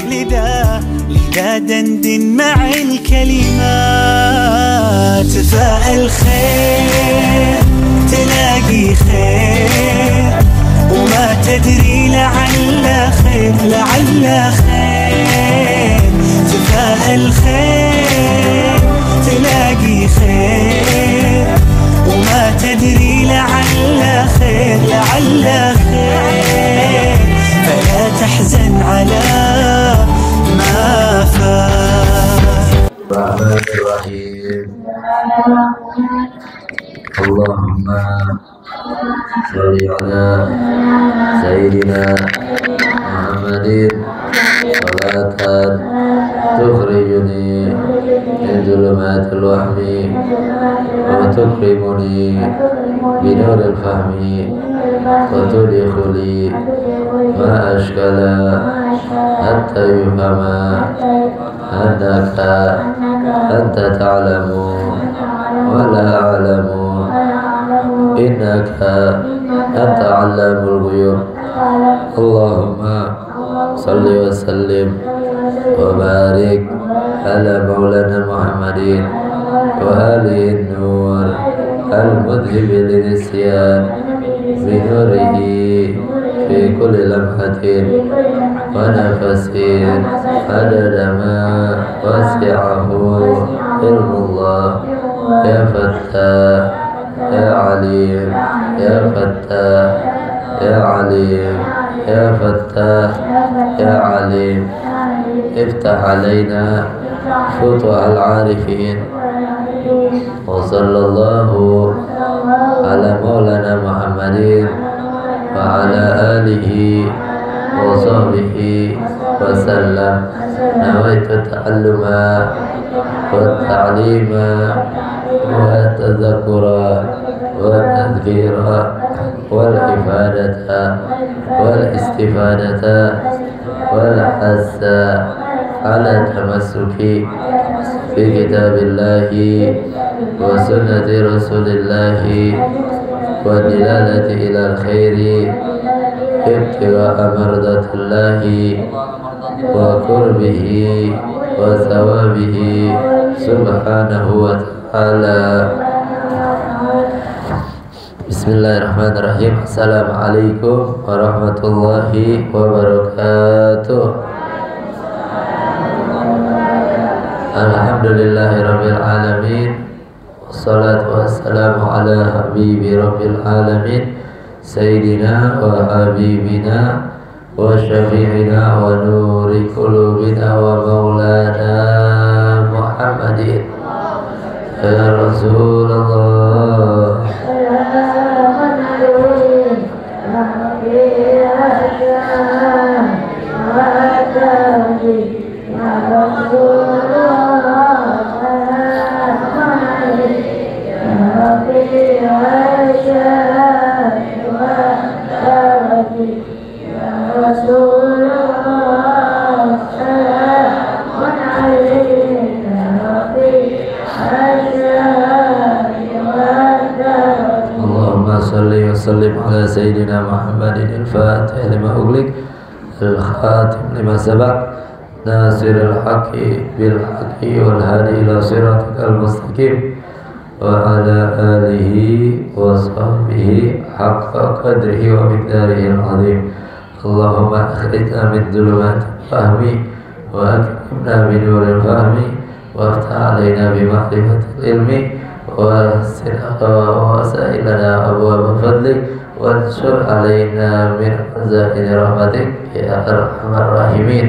لذا دندن مع الكلمات، تفائل خير تلاقي خير، وما تدري لعل خير لعل خير. تفائل خير تلاقي خير، وما تدري لعل خير لعل خير. فلا تحزن على ما فات. الرحمن الرحيم. اللهم صل على سيدنا محمد صلاة تخرجني من ظلمات الوهم وتكرمني بنور الفهم وتدخلي ما أشكل حتى يفهم أنك أنت تعلم ولا أعلم إنك أنت علام الغيوب. اللهم صل وسلم وبارك على مولانا محمد وآله النور المذهب للنسيان بنوره في كل لمحة ونفس عدد ما وسعه علم الله. يا فتاح يا عليم يا فتاح يا عليم يا فتاح يا عليم. افتح علينا فتوح العارفين. وصلى الله على مولانا محمد وعلى آله وصحبه وسلم. نويت التعلم والتعليم والتذكر والتذكير والإفادة والاستفادة والحث على التمسك بكتاب الله وسنة رسول الله والدلالة إلى الخير ابتغاء مرضات الله وقربه وثوابه سبحانه وتعالى. Bismillahirrahmanirrahim. Assalamualaikum warahmatullahi wabarakatuh. Alhamdulillahirabbil alamin. Wassalatu wassalamu ala habibi rabbil alamin sayyidina wa habibina wa syafi'ina wa nuri qulubina wa maulana Muhammadin ya Rasulullah. Sallim ala Sayyidina Muhammadin al-Fatih lima ughliq al-khatim lima sabaq nasiril haqqi bil haqqi wal hadi ila siratikal mustaqim wa ala alihi wa sahbihi haqqa qadrihi wa miqdarihi al-azim. Allahumma akhrijna min dhulumatil fahmi wa akrimna bi nuril fahmi wa aftah alaina bi ma'rifatil ilmi وسائلنا أبواب فضلك وانشر علينا من خزائن رحمتك يا أرحم الراحمين.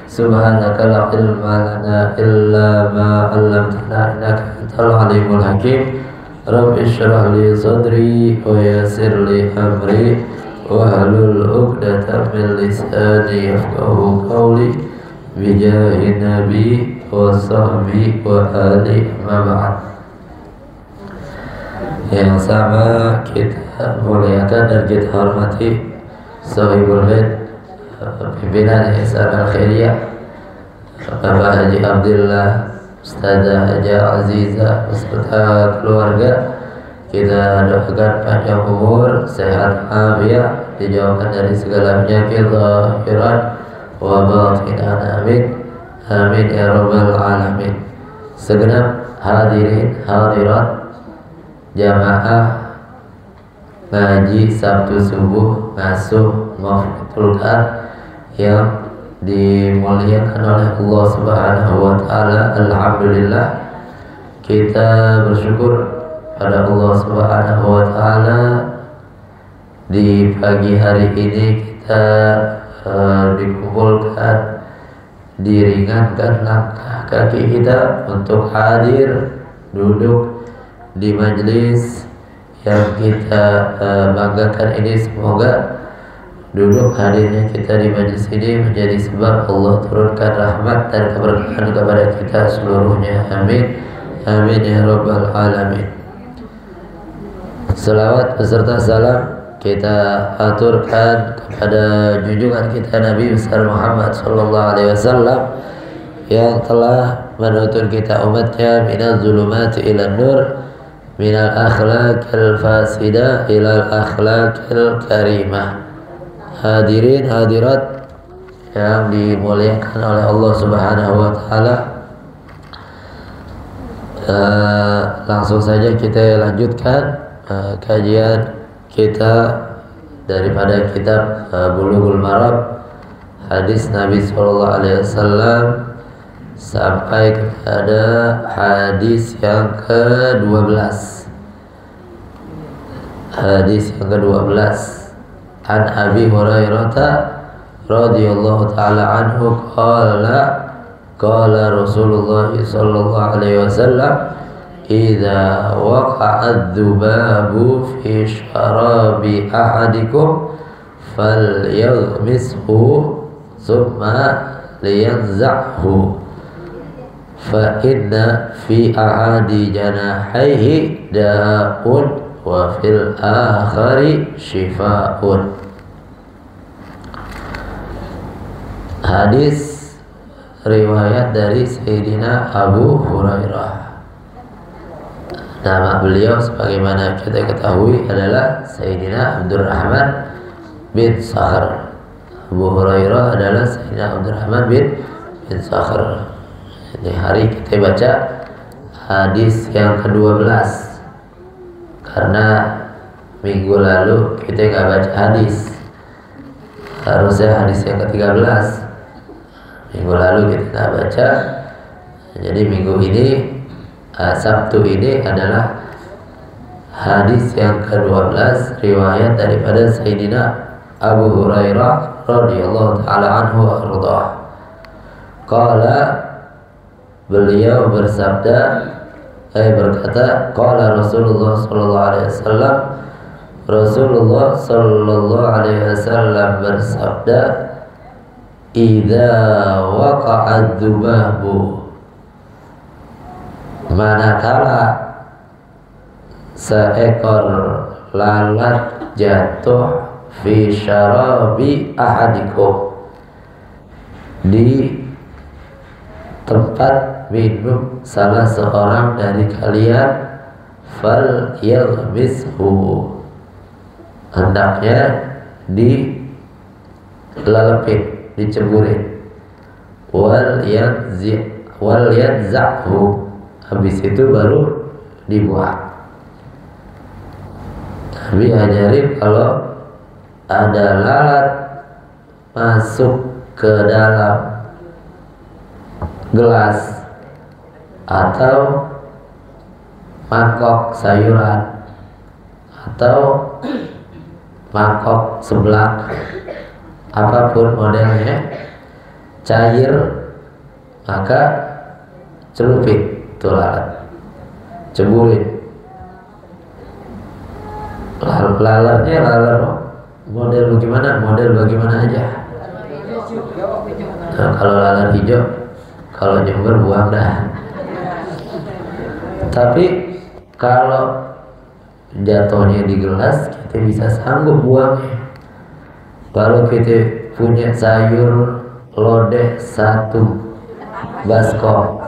سبحانك لا علم لنا إلا ما علمتنا إنك أنت العليم الحكيم. رب اشرح لي صدري ويسر لي أمري واحلل عقدة من لساني يفقهوا قولي بجاه النبي وصحبه وآله أما بعد. Yang sama kita muliakan dan kita hormati Sahibul Bait pimpinan Ihsan Al-Khairiyah Bapak Haji Abdullah, Ustazah Haja Aziza beserta keluarga Kita doakan panjang umur, sehat afiat, dijauhkan dari segala penyakit zahiran wa batinan. Amin. Amin ya rabbal alamin. Segenap hadirin hadirat jamaah ngaji Sabtu subuh ngasuh Mahfudul Quran yang dimuliakan oleh Allah Subhanahu wa taala. Alhamdulillah, kita bersyukur pada Allah Subhanahu wa taala di pagi hari ini kita dikumpulkan, diringankan langkah kaki kita untuk hadir duduk di majelis yang kita banggakan ini. Semoga duduk hadirnya kita di majelis ini menjadi sebab Allah turunkan rahmat dan keberkahan kepada kita seluruhnya. Amin. Amin ya rabbal alamin. Selawat beserta salam kita aturkan kepada junjungan kita Nabi besar Muhammad sallallahu alaihi wasallam yang telah menuntun kita umatnya minaz zulumati ilan nur, minal akhlaqil fasidah ilal akhlaqil karimah. Hadirin hadirat yang dimuliakan oleh Allah Subhanahu wa taala, langsung saja kita lanjutkan kajian kita daripada kitab Bulughul Maram, hadis Nabi sallallahu alaihi wasallam sampai kepada hadis yang ke-12. Hadis yang ke-12 an Abi Hurairah radhiyallahu taala anhu qala Rasulullah sallallahu alaihi wasallam idza waqa'a adzubabu fi syarabi ahadikum falyaghmishu thumma liyanza'hu fa inna fi ahadi janahaihi da'un wa fil akhari shifaa'un. Hadis riwayat dari Sayyidina Abu Hurairah. Nama beliau sebagaimana kita ketahui adalah Sayyidina Abdurrahman bin Sakhr. Abu Hurairah adalah Sayyidina Abdurrahman bin Sakhr. Ini hari kita baca hadis yang ke-12 karena minggu lalu kita nggak baca hadis, harusnya hadis yang ke-13. Minggu lalu kita nggak baca, jadi minggu ini Sabtu ini adalah hadis yang ke-12 riwayat daripada Sayyidina Abu Hurairah radhiyallahu taala anhu wa ardhah. Qala, beliau berkata qala Rasulullah sallallahu alaihi wasallam, Rasulullah sallallahu alaihi wasallam bersabda, idza waqa'a dzubabu, manakala seekor lalat jatuh fi syarabi ahadikum, di tempat minum salah seorang dari kalian, fal yaghmishu, hendaknya dilelepin, diceburin, wal yadzahu, habis itu baru dibuang. Nabi ajarin kalau ada lalat masuk ke dalam gelas atau mangkok sayuran atau mangkok seblak, apapun modelnya, cair, maka celupin tuh lalat, ceburin. Lalatnya lalat model bagaimana? Model bagaimana aja. Nah, kalau lalat hijau, kalau Jember buang dah. Tapi kalau jatuhnya di gelas, kita bisa sanggup buangnya. Kalau kita punya sayur lodeh 1 baskom,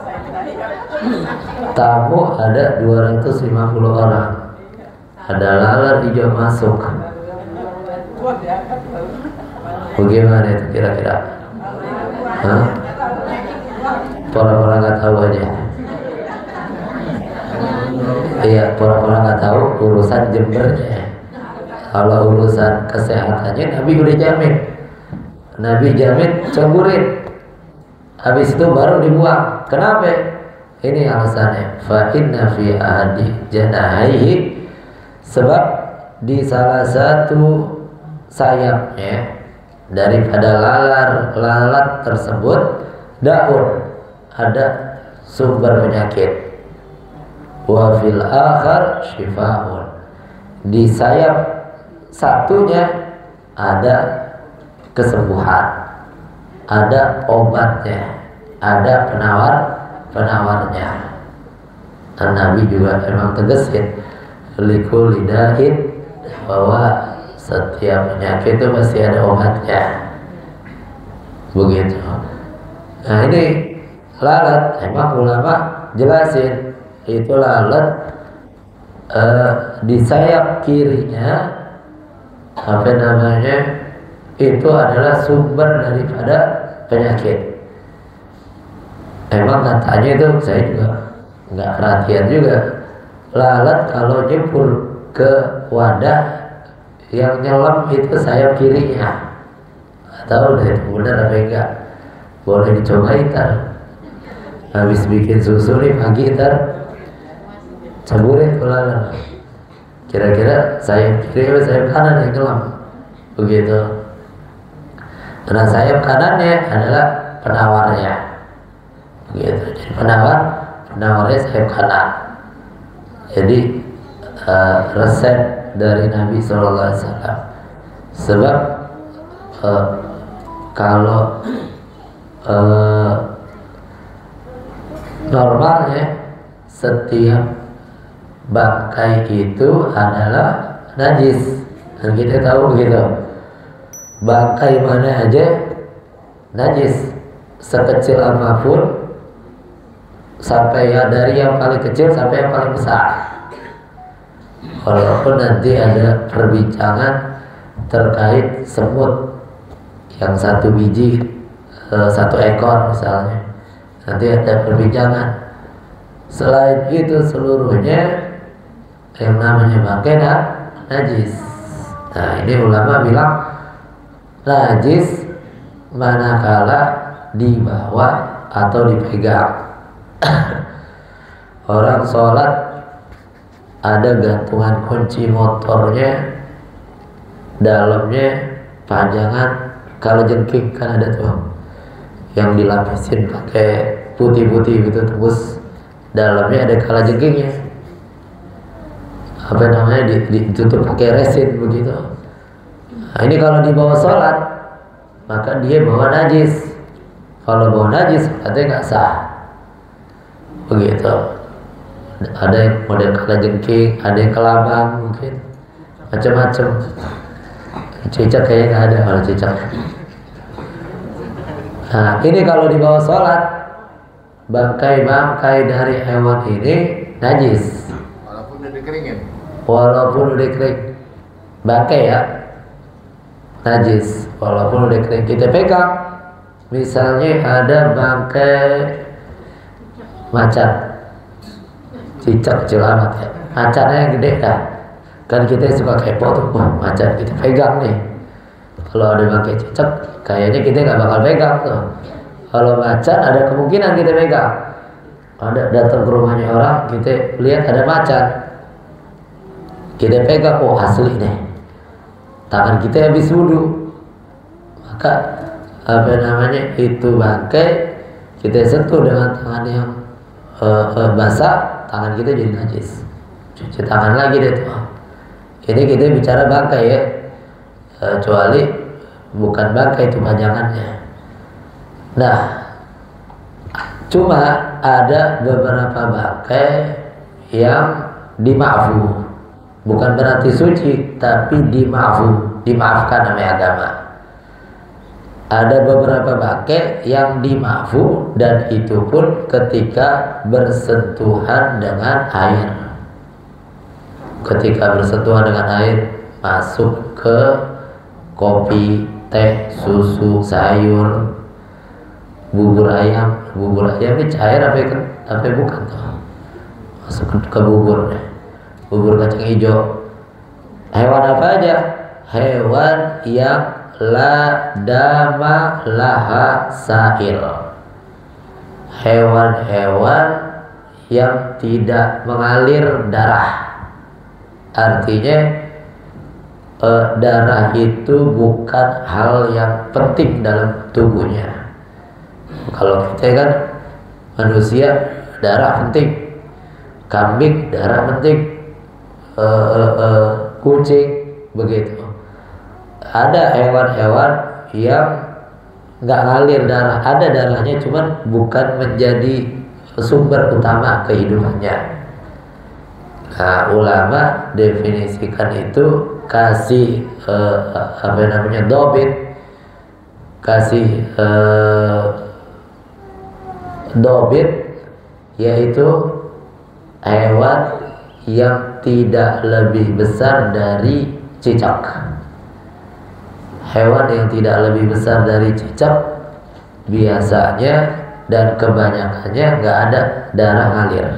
tamu ada 250 orang, ada lalat hijau masuk. Bagaimana itu kira-kira? Hah? Pura-pura nggak tahu aja. Iya, pura-pura nggak tahu urusan Jembernya. Kalau urusan kesehatannya Nabi udah jamin. Nabi jamin ceburin. Habis itu baru dibuang. Kenapa? Ini alasannya. Fa inna fi ahadi janahihi, sebab di salah satu sayapnya daripada lalat tersebut daun, ada sumber penyakit. Wa fil akhar shifaun, di sayap satunya ada kesembuhan, ada obatnya, ada penawarnya. Dan Nabi juga memang tegesin likul lidahin, bahwa setiap penyakit itu pasti ada obatnya. Begitu. Nah ini lalat, emang ulama jelasin itu lalat di sayap kirinya apa namanya itu adalah sumber daripada penyakit. Emang katanya itu saya juga nggak perhatian juga, lalat kalau nyebur ke wadah yang nyelam itu sayap kirinya. Nggak tahu deh itu benar apa enggak. Boleh dicobain ntar. Habis bikin susu nih pagi ntar ceburin ke lalat. Kira-kira sayap kiri atau sayap kanan yang nyelam. Begitu. Karena sayap kanannya adalah penawarnya. Begitu. Jadi penawarnya sayap kanan. Jadi resep dari Nabi SAW. Sebab kalau normalnya setiap bangkai itu adalah najis, dan kita tahu begitu. Bangkai mana aja najis, sekecil apapun, sampai ya dari yang paling kecil sampai yang paling besar. Walaupun nanti ada perbincangan terkait semut yang satu biji, satu ekor misalnya, nanti ada perbincangan. Selain itu seluruhnya yang namanya bangkai najis. Nah ini ulama bilang najis manakala dibawa atau dipegang. Orang sholat ada gantungan kunci motornya, dalamnya panjangan kalau jengking kan ada tuh yang dilapisin pakai putih-putih gitu, tembus dalamnya ada kala jengkingnya, apa namanya, ditutup pakai resin begitu. Nah ini kalau dibawa sholat maka dia bawa najis. Kalau bawa najis berarti nggak sah. Begitu. Ada yang model kala jengking, ada yang kelabang mungkin, macam-macam. Cicak kayaknya nggak ada kalau cicak. Nah ini kalau dibawa sholat, bangkai-bangkai dari hewan ini najis. Walaupun udah dikeringin. Walaupun udah kering, bangkai ya najis. Walaupun udah kering, kita pegang. Misalnya ada bangkai macan, cicak kecil amat ya, macannya yang gede dah. Kan kita suka kepo tuh, wah macan kita pegang nih. Kalau ada bangkai cicak, kayaknya kita nggak bakal pegang tuh. Kalau macan ada kemungkinan kita pegang. Ada datang ke rumahnya orang, kita lihat ada macan, kita pegang, oh asli nih. Tangan kita habis wudhu, maka apa namanya itu bangkai kita sentuh dengan tangan yang basah, tangan kita jadi najis. Cuci tangan lagi deh tuh. Ini kita bicara bangkai ya, kecuali bukan bangkai itu panjangannya. Nah, cuma ada beberapa bangkai yang dimaafu, bukan berarti suci, tapi dimaafkan namanya agama. Ada beberapa bangkai yang dimaafu, dan itu pun ketika bersentuhan dengan air. ketika bersentuhan dengan air masuk ke kopi, teh, susu, sayur, bubur ayam ini cair apa bukan tuh? Masuk ke bubur kacang hijau. Hewan apa aja? Hewan yang la dama laha sa'il, hewan-hewan yang tidak mengalir darah. Artinya darah itu bukan hal yang penting dalam tubuhnya. Kalau kita kan manusia, darah penting, kambing darah penting, kucing begitu. Ada hewan-hewan yang nggak ngalir darah, ada darahnya cuman bukan menjadi sumber utama kehidupannya. Nah, ulama definisikan itu kasih dobit, yaitu hewan yang tidak lebih besar dari cicak. Hewan yang tidak lebih besar dari cicak biasanya dan kebanyakannya nggak ada darah ngalir.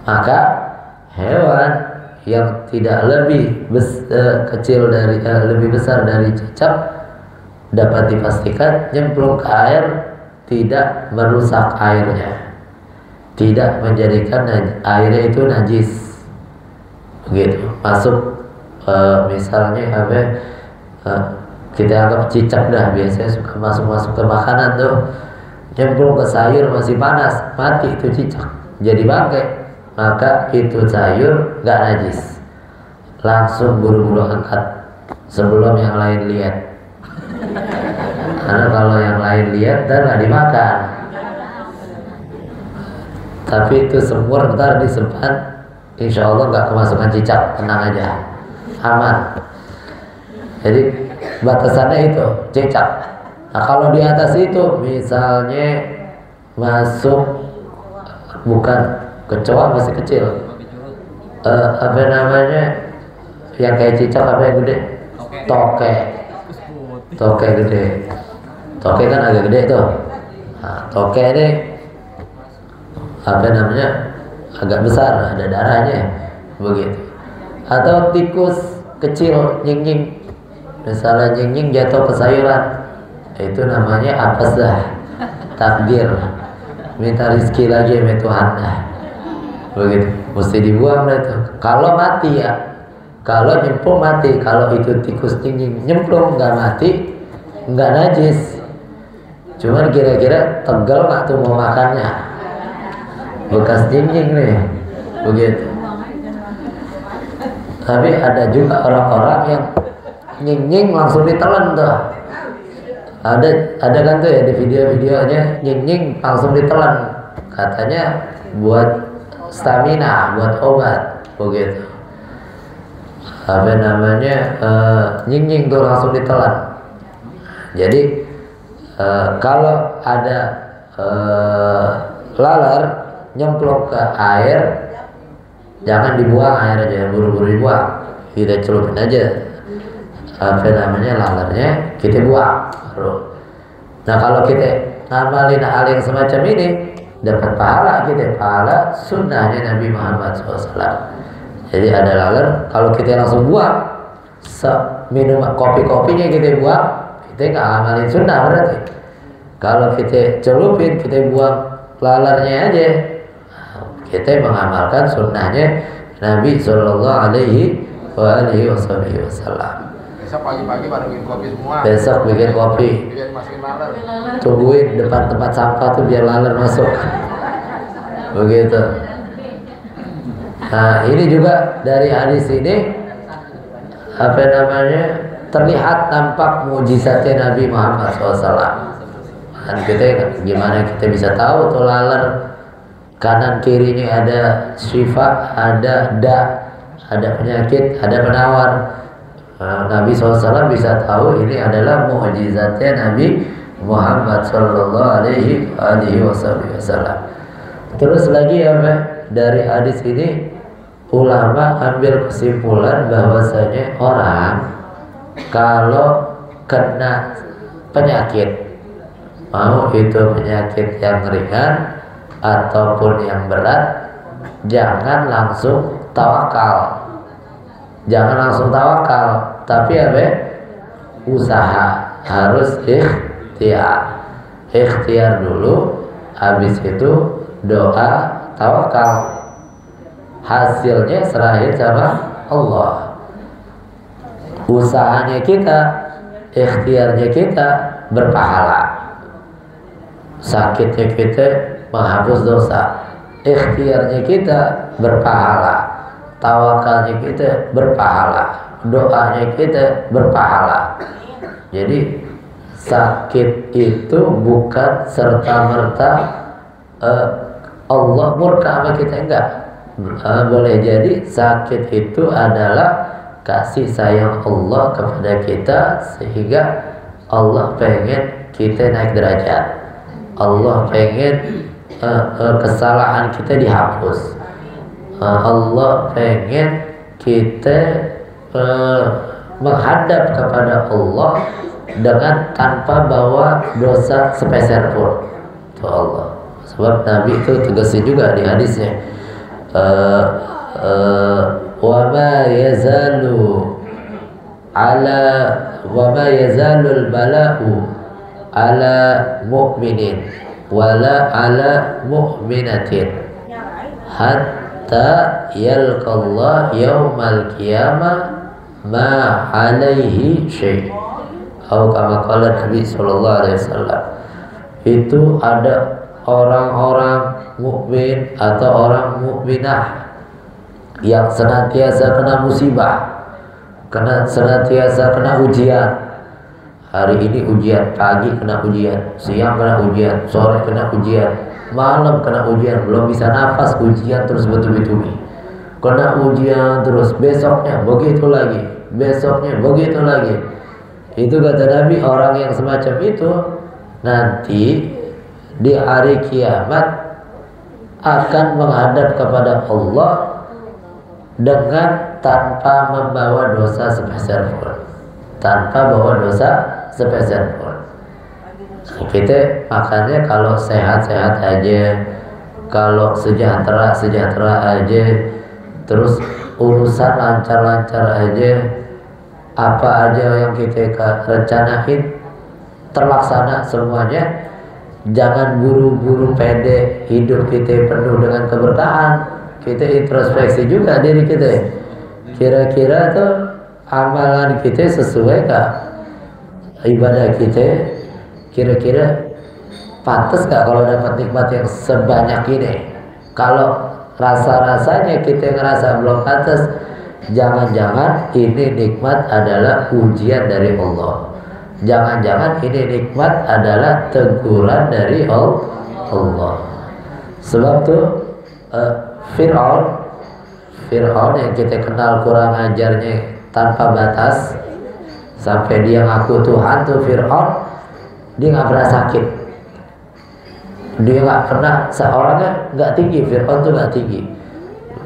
Maka hewan yang tidak lebih lebih besar dari cicak dapat dipastikan nyemplung ke air tidak merusak airnya, tidak menjadikan airnya itu najis. Begitu. Masuk misalnya kita anggap cicak dah, biasanya suka masuk ke makanan tuh, nyemplung ke sayur masih panas, mati itu cicak, jadi bangkai, maka itu sayur nggak najis. Langsung buru-buru angkat sebelum yang lain lihat. Karena kalau yang lain lihat dan nggak dimakan. Tapi itu semur ntar disimpan, insya Allah nggak kemasukan cicak, tenang aja, aman. Jadi batasannya itu cicak. Nah kalau di atas itu misalnya masuk, bukan kecoa masih kecil, yang kayak cicak apa yang gede? Toke gede. Toke kan agak gede tuh. Nah, toke ini agak besar, ada darahnya, begitu. Atau tikus kecil nying-nying, misalnya nying-nying jatuh ke sayuran, itu namanya apes dah, takdir, minta rezeki lagi sama Tuhan dah, begitu. Mesti dibuang dah itu. Kalau mati ya, kalau nyemplung mati. Kalau itu tikus nying-nying nyemplung nggak mati, nggak najis. Cuman kira-kira tegal nggak tuh mau makannya, bekas nying-nying nih, begitu. Tapi ada juga orang-orang yang nying-nying langsung ditelan tuh. Ada kan tuh ya di video-videonya, nying-nying langsung ditelan, katanya buat stamina, buat obat, begitu. Nying-nying tuh langsung ditelan. Jadi kalau ada laler nyemplung ke air, jangan dibuang airnya, buru-buru dibuang, kita celupin aja lalernya, kita buang baru. Nah kalau kita ngamalin hal yang semacam ini, dapat pahala kita, pahala sunnahnya Nabi Muhammad SAW. Jadi ada laler, kalau kita langsung buang, minum kopi-kopinya kita buang, kita nggak ngamalin sunnah berarti. Kalau kita celupin, kita buang lalernya aja, kita mengamalkan sunnahnya Nabi Sallallahu Alaihi Wasallam. Besok pagi-pagi baru bikin kopi semua. Besok bikin kopi. Biar masukin laler. Tungguin depan tempat sampah tuh biar laler masuk. Begitu. Nah ini juga dari hadis ini terlihat tampak mujizatnya Nabi Muhammad SAW. Dan kita gimana kita bisa tahu tuh laler kanan kirinya ada syifa, ada penyakit, ada penawar. Nabi SAW bisa tahu ini adalah mukjizatnya Nabi Muhammad Sallallahu Alaihi Wasallam. Terus lagi dari hadis ini ulama ambil kesimpulan bahwasanya orang kalau kena penyakit, mau itu penyakit yang ringan ataupun yang berat, jangan langsung tawakal. Jangan langsung tawakal, tapi usaha, harus ikhtiar dulu, habis itu doa, tawakal. Hasilnya serahin sama Allah. Usahanya kita, ikhtiarnya kita berpahala. Sakitnya kita menghapus dosa, ikhtiarnya kita berpahala. Tawakalnya kita berpahala, doanya kita berpahala. Jadi sakit itu bukan serta-merta Allah murka sama kita, enggak. Boleh jadi sakit itu adalah kasih sayang Allah kepada kita, sehingga Allah pengen kita naik derajat. Allah pengen kesalahan kita dihapus. Allah pengen kita menghadap kepada Allah dengan tanpa bawa dosa sepeser pun. Itu Allah. Sebab Nabi itu tegasin juga di hadisnya, wa ma yazalul bala'u ala mu'minin wala ala mu'minatin hatta yalqallah yaumal qiyamah ma alaihi syai'. Atau kama qala Nabi sallallahu alaihi wasallam, itu ada orang-orang mukmin atau orang mukminah yang senantiasa kena musibah, senantiasa kena ujian. Hari ini ujian, pagi kena ujian, siang kena ujian, sore kena ujian, malam kena ujian, belum bisa nafas, ujian terus bertubi-tubi. Kena ujian terus, besoknya begitu lagi, besoknya begitu lagi. Itu kata Nabi, orang yang semacam itu nanti di hari kiamat akan menghadap kepada Allah dengan tanpa membawa dosa sepeser pun, tanpa bawa dosa sepeser pun. Kita makanya kalau sehat-sehat aja, kalau sejahtera aja, terus urusan lancar-lancar aja, apa aja yang kita rencanain terlaksana semuanya. Jangan buru-buru pede, hidup kita penuh dengan keberkahan. Kita introspeksi juga diri kita, kira-kira tuh amalan kita sesuai gak? Ibadah kita kira-kira pantas gak kalau dapat nikmat yang sebanyak ini? Kalau rasa-rasanya kita ngerasa belum pantas, jangan-jangan ini nikmat adalah ujian dari Allah. Jangan-jangan ini nikmat adalah teguran dari Allah. Sebab tuh Fir'aun yang kita kenal kurang ajarnya tanpa batas, sampai dia ngaku Tuhan tuh Fir'aun, dia nggak pernah sakit. Dia nggak pernah, seorangnya nggak tinggi, Fir'aun tuh nggak tinggi,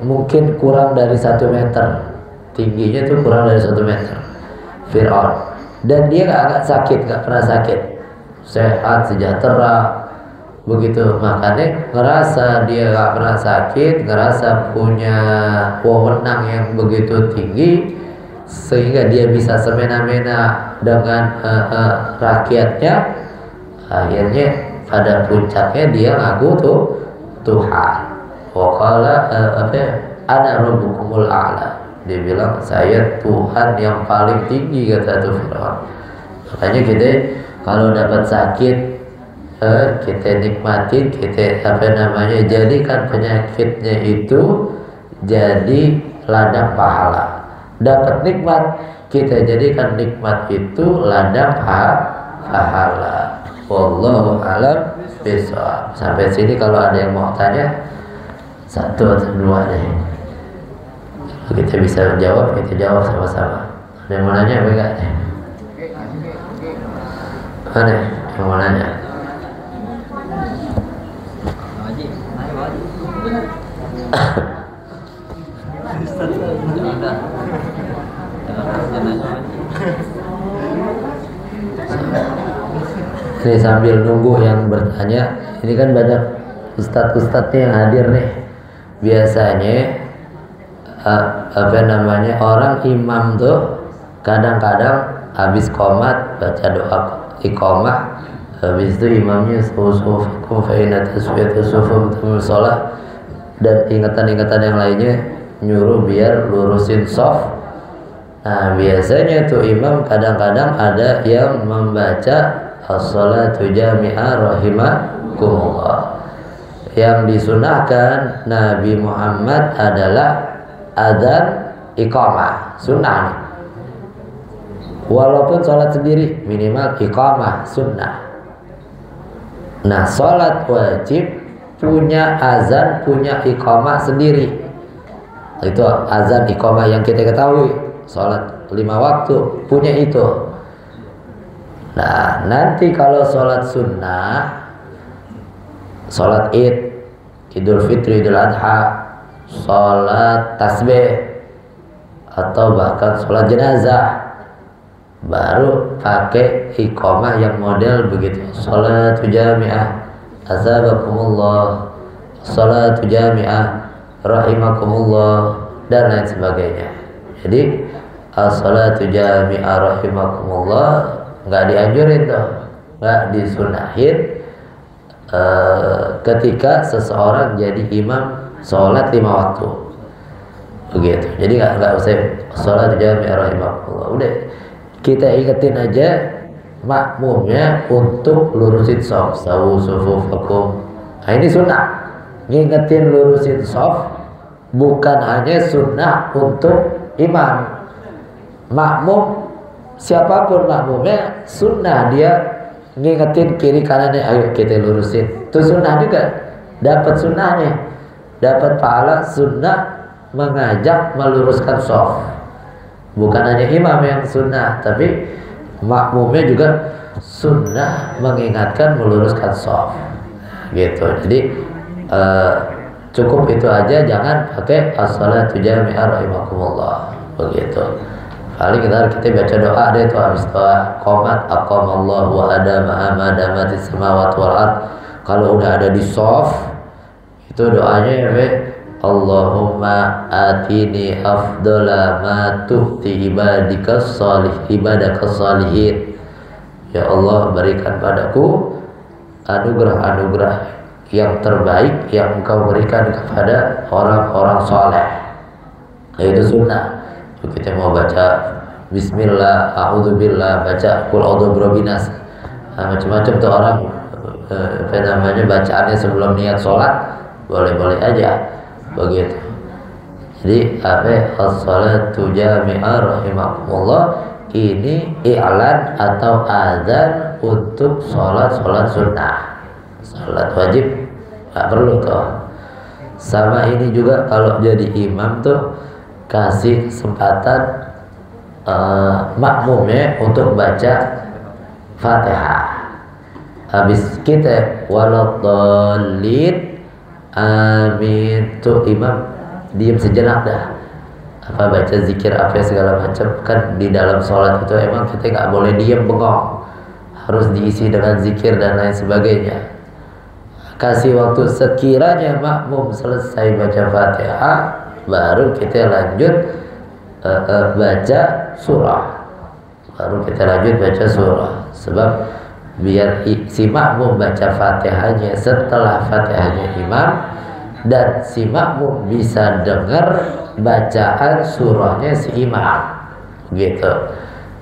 mungkin kurang dari 1 meter, tingginya tuh kurang dari 1 meter Fir'aun. Dan dia nggak sakit, nggak pernah sakit, sehat, sejahtera begitu. Makanya ngerasa dia nggak pernah sakit, ngerasa punya wewenang yang begitu tinggi, sehingga dia bisa semena-mena dengan rakyatnya. Akhirnya pada puncaknya dia ngaku tuh Tuhan. Waqala ana rabbukumul a'la. Dia bilang saya Tuhan yang paling tinggi, kata tuh Fir'aun. Makanya kita kalau dapat sakit, kita nikmatin, kita jadikan penyakitnya itu jadi ladang pahala. Dapat nikmat, kita jadikan nikmat itu ladang pahala. Wallahu a'lam bishawab. Sampai sini kalau ada yang mau tanya, 1 atau 2 deh. Kita bisa jawab, kita jawab sama-sama. Ada yang mau nanya apa enggak? Ada yang mau nanya? Ini sambil nunggu yang bertanya, ini kan banyak ustadz-ustadznya yang hadir nih. Biasanya orang imam tuh kadang-kadang habis qomat baca doa iqamah, habis itu imamnya sufufakum fa inna taswiyata sufufakum shalah, dan ingatan-ingatan yang lainnya nyuruh biar lurusin shaf. Nah, biasanya tuh imam kadang-kadang ada yang membaca as-salatu jami'ah rahimakumullah. Yang disunahkan Nabi Muhammad adalah adzan iqamah, sunnah nih. Walaupun sholat sendiri minimal iqamah sunnah. Nah, sholat wajib punya azan, punya iqamah sendiri. Itu azan iqamah yang kita ketahui. Sholat 5 waktu punya itu. Nah, nanti kalau sholat sunnah, sholat id, idul fitri, idul adha, sholat tasbih, atau bahkan sholat jenazah, baru pakai iqamah yang model begitu. Sholatu jami'ah azabakumullah, sholatu jami'ah rahimakumullah, dan lain sebagainya. Jadi as-salatu jami'ah rahimakumullah nggak dianjurin tuh, nggak disunahin ketika seseorang jadi imam sholat 5 waktu begitu. Jadi nggak usah sholat jami'ah rahimakumullah, udah kita ingetin aja makmumnya untuk lurusin shaf, sawu sufufakum. Nah, ini sunnah, ngingetin lurusin shaf, bukan hanya sunnah untuk imam. Makmum siapapun makmumnya sunnah dia ngingetin kiri kanannya, ayo kita lurusin. Itu sunnah juga, dapat sunnahnya, dapat pahala sunnah mengajak meluruskan shaf. Bukan hanya imam yang sunnah, tapi makmumnya juga sunnah mengingatkan meluruskan shaf. Gitu. Jadi cukup itu aja, jangan pakai as-salatu jami'ah rahimakumullah begitu. Paling kita baca doa deh tuh habis doa qomat aqamallahu wa adama amadatis samawati wal ard. Kalau udah ada di shaf itu doanya ya, Allahumma atini afdala ma tuhti ibadakas salihin. Ya Allah, berikan padaku anugerah-anugerah yang terbaik yang Engkau berikan kepada orang-orang soleh. Itu sunnah. Kita mau baca bismillah, a'udzubillah, baca qul a'udzu birabbinas. Macam-macam tuh orang bacaannya sebelum niat sholat, boleh-boleh aja begitu. Jadi as-salatu jami'ah rahimakumullah ini i'lan atau azan untuk sholat sunnah. Sholat wajib nggak perlu tuh. Sama ini juga kalau jadi imam tuh kasih kesempatan makmumnya untuk baca Fatihah. Habis kita waladhdallin amin tuh imam diam sejenak dah, apa baca zikir apa segala macam. Kan di dalam sholat itu emang kita nggak boleh diam bengong, harus diisi dengan zikir dan lain sebagainya. Kasih waktu sekiranya makmum selesai baca Fatihah, baru kita lanjut baca surah. Baru kita lanjut baca surah. Sebab biar si makmum baca Fatihahnya setelah Fatihahnya imam, dan si makmum bisa dengar bacaan surahnya si imam gitu.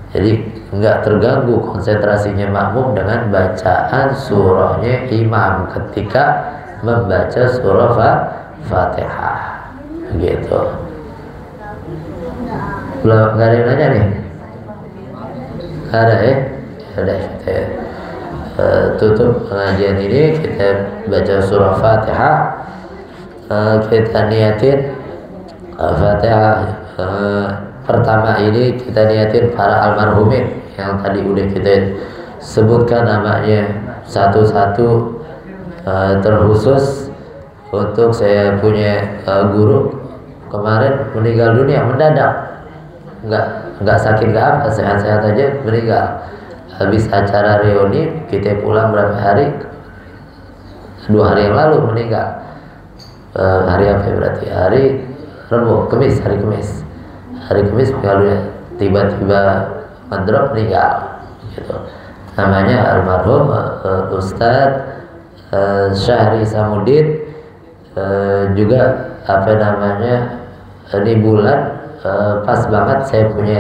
Jadi nggak terganggu konsentrasinya makmum dengan bacaan surahnya imam ketika membaca surah Fatihah gitu. Belum, nggak ada yang nanya nih? Nggak ada ya? Udah kita tutup pengajian ini, kita baca surah Fatihah. Kita niatin Fatihah pertama ini kita niatin para almarhumin yang tadi udah kita sebutkan namanya satu-satu, terkhusus untuk saya punya guru kemarin meninggal dunia mendadak, nggak sakit nggak apa, sehat-sehat aja meninggal. Habis acara reuni kita pulang berapa hari, 2 hari yang lalu meninggal. Hari apa berarti? Hari Rabu, hari Kamis meninggal dunia, tiba-tiba ngedrop meninggal gitu. Namanya almarhum Ustadz Syahri Samudin. Juga apa namanya, ini bulan pas banget saya punya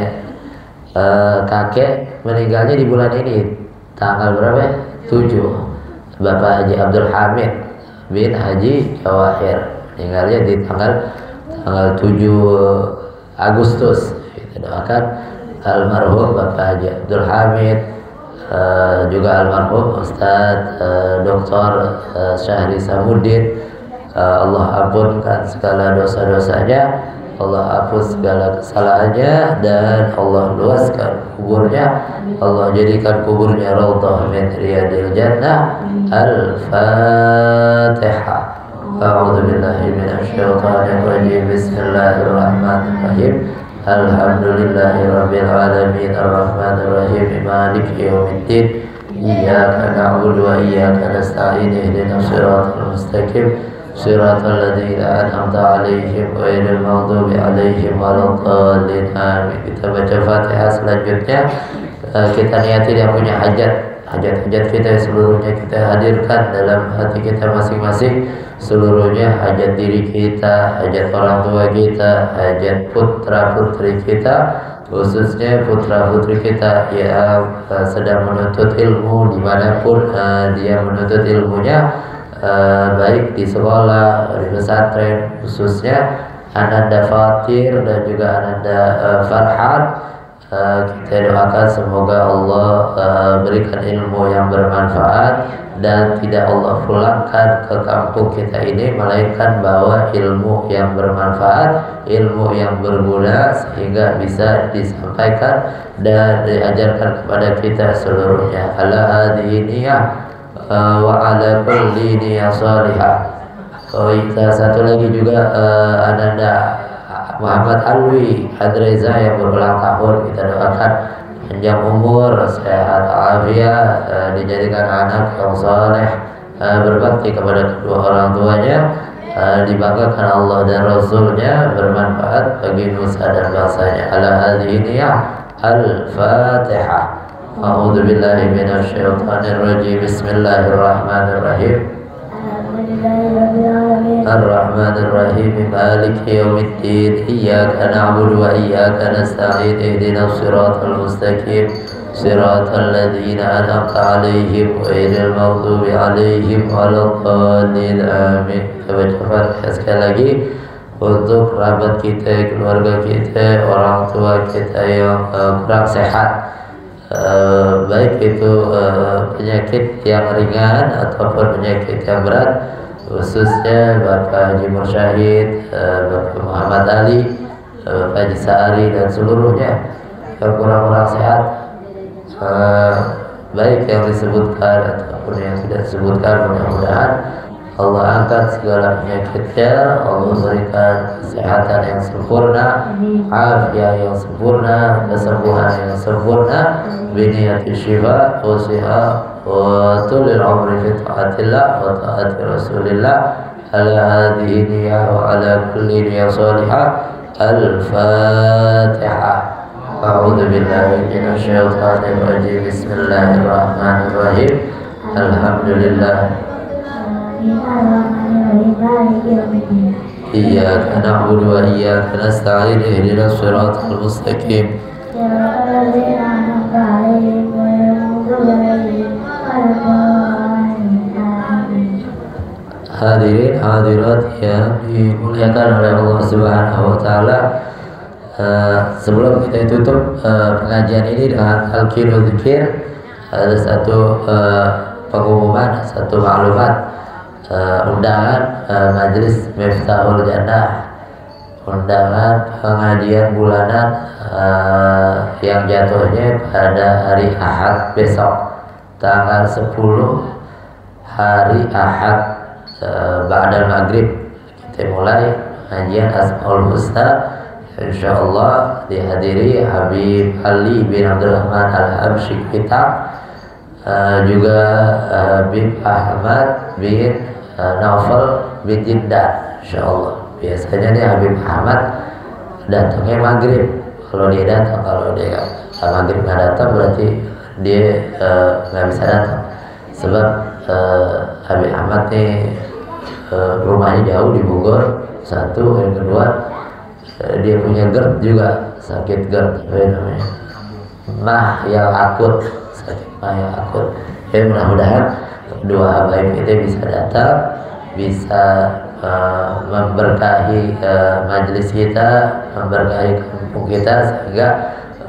kakek meninggalnya di bulan ini, tanggal berapa? 7. Bapak Haji Abdul Hamid bin Haji Jawahir meninggalnya di tanggal 7 Agustus. Kita doakan almarhum Bapak Haji Abdul Hamid, juga almarhum Ustadz Dr. Syahri Samudin. Allah ampunkan segala dosa-dosanya, Allah hapus segala kesalahannya, dan Allah luaskan kuburnya, Allah jadikan kuburnya raudhah min riyadil jannah. Al-Fatihah. A'udzu billahi minasyaitonir rajim. Bismillahirrahmanirrahim. Alhamdulillahi rabbil alamin, arrahmanir rahim, maliki yaumiddin. Iyyaka na'budu wa iyyaka nasta'in. Ihdinas siratal mustaqim, siratal ladzina an'amta 'alaihim ghairil maghdubi 'alaihim waladdallin. Amin. Kita baca Fatihah, selanjutnya kita niati yang punya hajat-hajat kita seluruhnya kita hadirkan dalam hati kita masing-masing, seluruhnya hajat diri kita, hajat orang tua kita, hajat putra-putri kita, khususnya putra-putri kita yang sedang menuntut ilmu dimanapun dia menuntut ilmunya, baik di sekolah, di pesantren, khususnya Ananda Fatir dan juga Ananda Farhan. Kita doakan semoga Allah berikan ilmu yang bermanfaat dan tidak Allah pulangkan ke kampung kita ini melainkan bawa ilmu yang bermanfaat, ilmu yang berguna, sehingga bisa disampaikan dan diajarkan kepada kita seluruhnya. Ala hadhihi niyah wa ala kulli niyah salihah. Kita satu lagi juga Ananda Muhammad Alwi Adreza yang berulang tahun, kita doakan panjang umur, sehat afiat, dijadikan anak yang saleh, berbakti kepada kedua orang tuanya, dibanggakan Allah dan Rasulnya, bermanfaat bagi nusa dan bangsanya. Ala hadhihi niyah. Al-Fatihah. A'udzu billahi minasyaitonir rajim. Bismillahirrahmanirrahim. Ar-Rahmanir Rahim, Maliki yaumiddin. Iyyaka na'budu wa iyyaka nasta'in. Ihdinas siratal mustaqim, siratal ladzina an'amta 'alaihim ghairil maghdubi 'alaihim waladdallin. Amin. Kita baca Fatihah sekali lagi untuk kerabat kita, keluarga kita, orang tua kita yang kurang sehat, baik itu penyakit yang ringan ataupun penyakit yang berat, khususnya Bapak Haji Mursyahid, Bapak Muhammad Ali, Bapak Haji Sa'ari, dan seluruhnya yang kurang-kurang sehat, baik yang disebutkan ataupun yang tidak disebutkan. Mudah-mudahan Allah angkat segala penyakitnya, Allah berikan kesehatan yang sempurna, afiat yang sempurna, kesembuhan yang sempurna, biniyati syifa wa siha wa tulil umri fi taatillah wa taati rasulillah. Ala hadhihi niyah wa ala kulli niyah salihah. Al-Fatihah. A'udzu billahi minasyaitonir rajim. Bismillahirrahmanirrahim. Alhamdulillah. Iyyaka na'budu wa iyyaka nasta'in. Ihdinas siratal mustaqim. Hadirin hadirat yang dimuliakan oleh Allah Subhanahu wa taala, sebelum kita tutup pengajian ini dengan Talqinul Dzikir, ada satu pengumuman, satu maklumat. Undangan Majelis Miftahul Jannah, undangan pengajian bulanan yang jatuhnya pada hari Ahad besok, tanggal 10 hari Ahad, ba'dal maghrib kita mulai pengajian Asmaul Husna. Insyaallah dihadiri Habib Ali bin Abdul Rahman Al-Habsyi kita, juga Habib Ahmad bin Naufal bin Jindan. Insyaallah biasanya nih Habib Ahmad datangnya maghrib. Kalau dia datang, kalau dia maghrib nggak datang berarti dia nggak bisa datang. Sebab Habib Ahmad nih rumahnya jauh di Bogor, satu. Yang kedua dia punya GERD juga, sakit GERD namanya mah yang akut, sakit mah yang akut. Ya mudah-mudahan dua habaib kita bisa datang, bisa memberkahi majelis kita, memberkahi kampung kita, sehingga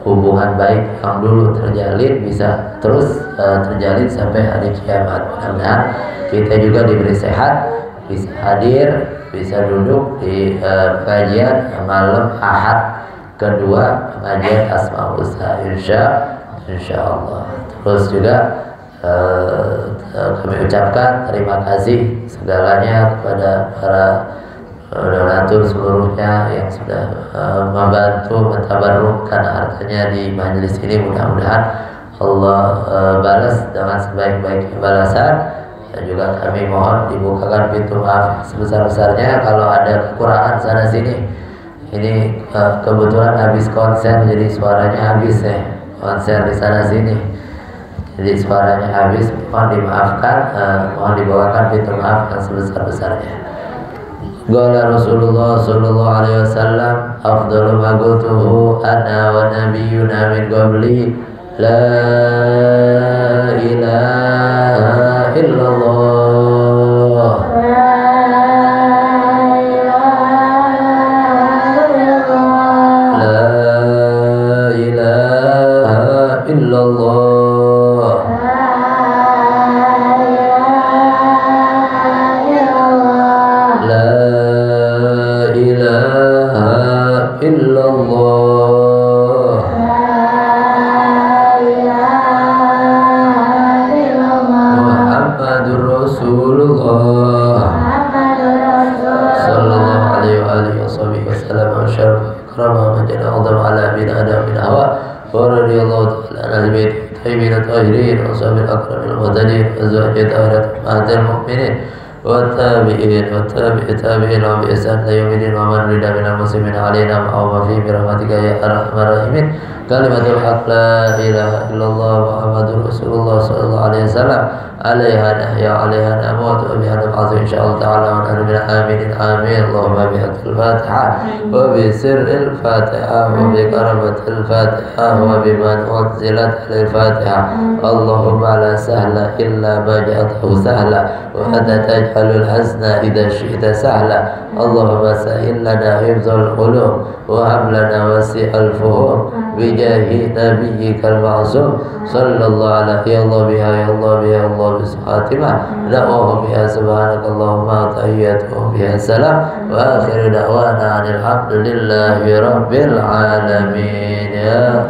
hubungan baik yang dulu terjalin bisa terus terjalin sampai hari kiamat. Mudah-mudahan kita juga diberi sehat, bisa hadir, bisa duduk di pengajian malam Ahad kedua, pengajian Asmaul Husna insyaallah. Terus juga kami ucapkan terima kasih segalanya kepada para donatur seluruhnya yang sudah membantu mentabarrukkan hartanya di majelis ini. Mudah-mudahan Allah balas dengan sebaik-baiknya balasan. Dan juga kami mohon dibukakan pintu maaf sebesar-besarnya kalau ada kekurangan sana sini. Ini kebetulan habis konser jadi suaranya habis ya, konser di sana sini jadi suaranya habis, mohon dimaafkan, mohon dibawakan pintu maaf yang sebesar-besarnya. Qala Rasulullah sallallahu alaihi wasallam, afdalu ma qultuhu ana wa nabiyyuna min qabli la ilaha illallah. La ilaha illallah. La ilaha illallah. Muhammadur Rasulullah sallallahu alaihi wasallam syaraf karama majana Allah ala bin adam bin hawa wa radhiyallahu ta'ala anil bait tayyibin tahirin wa sahabil akramil muhtadin azwajat awrat ma'adil mu'minin wa tabi'in wa tabi'i tabi'in wa bi'ihsan ila yaumil wa man rida minal muslimin alaina ma'aw fi birahmatika ya arhamar rahimin. Kalimatul haq la ilaha illallah Muhammadur Rasulullah sallallahu alaihi wasallam alaiha nahya alaiha namut wa biha nab'athu insyaallah ta'ala wa nahnu min aminin amin. Allahumma bihaqqil Fatihah wa bi sirril Fatihah wa bi karamatil Fatihah wa bi man unzilat al Fatihah. Allahumma la sahla illa ma ja'altahu sahla wa anta taj'alul hazna idza syi'ta sahla. Allahumma sahhil lana hifdzal qulub wa hab lana wasi'al fuhum bijahi nabiyyikal ma'sum sallallahu alaihi ya Allah biha ya Allah biha ya Allah bishatimah da'wahum biha subhanakallahumma tahiyyatuhum biha salam wa akhiru da'wana alhamdulillahi rabbil alamin. Ya